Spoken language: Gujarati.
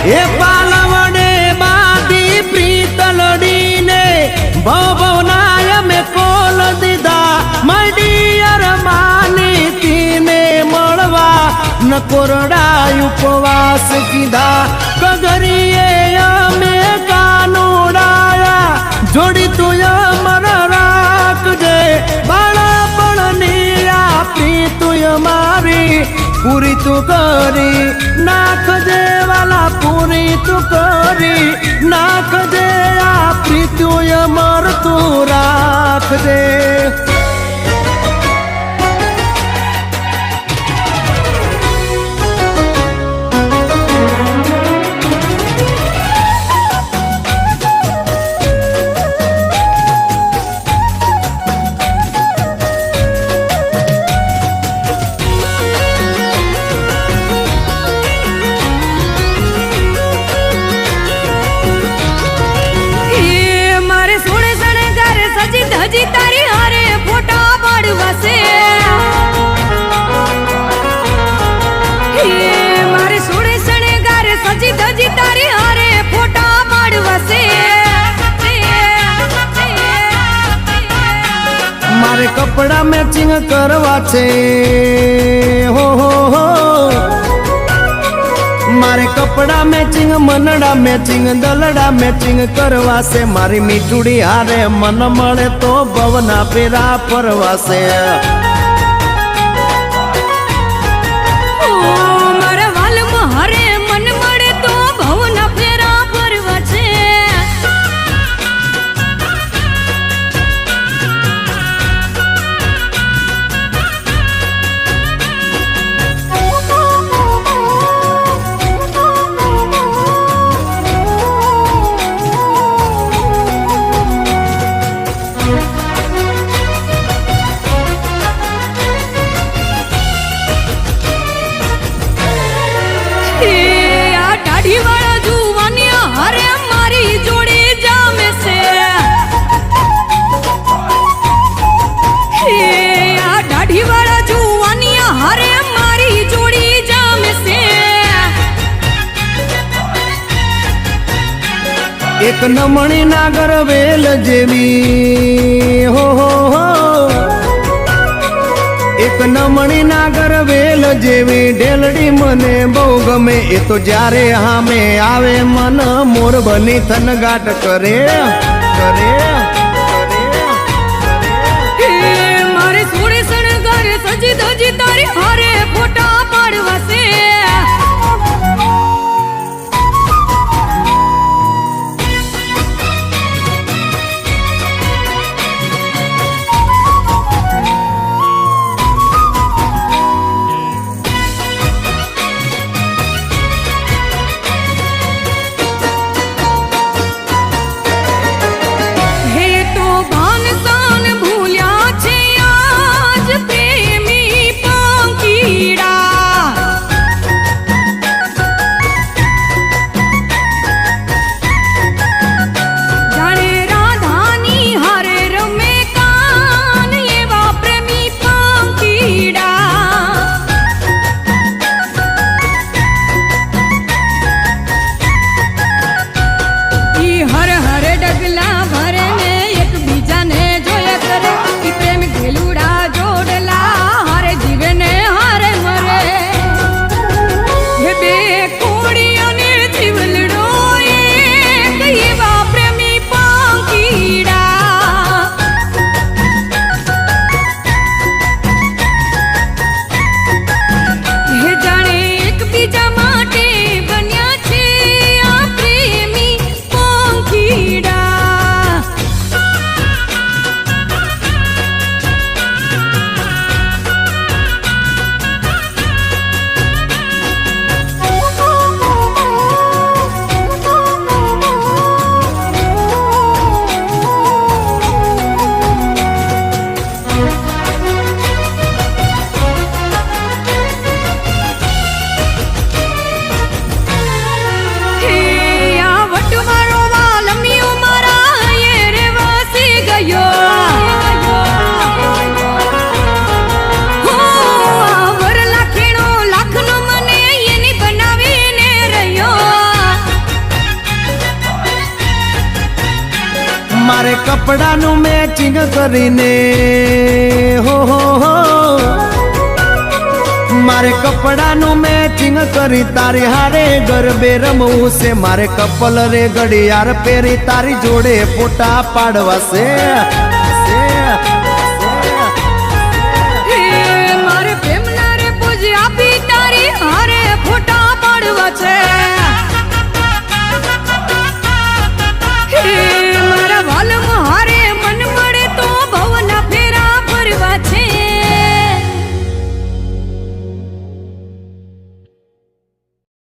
એ પાલવડે બાદી પ્રીતલડીને ભવનાય મે કોલ દીધા મડિયર માની તીને મળવા ન કોરડા ઉપવાસ કીધા કગરીએ અમે કાનુડાયા જોડી તું અમર રાખજે બાળપણની આપી તું મારી પૂરી તું કરી નાખજે વાલા પૂરી તું કરી નાખજે આપી તું અમર તું રાખજે હજી તારી હારે ફોટા પાડવાશે મારે સોળે શણગાર સજી ધજી તારી હારે ફોટા પાડવાશે મારે કપડા મેચિંગ કરવા છે હો મારે કપડા મેચિંગ મનડા મેચિંગ દલડા મેચિંગ કરવાશે મારી મીઠુડી હારે મન મળે તો ભવના પેરા ફરવાશે મારા વાલમાં હારે મન મળે તો ભવના ફેરા ફરવા છે વાળા જુવાનિયા હારે મારી જોડી જામે છે આ દાઢી વાળા જુવાનિયા હારે મારી જોડી જામે છે એક નમણી નાગર વેલ જેવી હો એક નમણી નાગર વેલ જેવી ઢેલડી મને બહુ ગમે એ તો જ્યારે હામે આવે મન મોર બની થનગાટ કરે કરે મારે સોળે શણગાર સજી ધજી તારી હારે ફોટા પાડવાશે હે કપડાનું મેચિંગ કરીને હો મારે કપડાનું મેચિંગ કરી તારી હારે ગરબે રમવું છે મારે કપલ રે ઘડિયાળ પહેરી તારી જોડે ફોટા પાડવા છે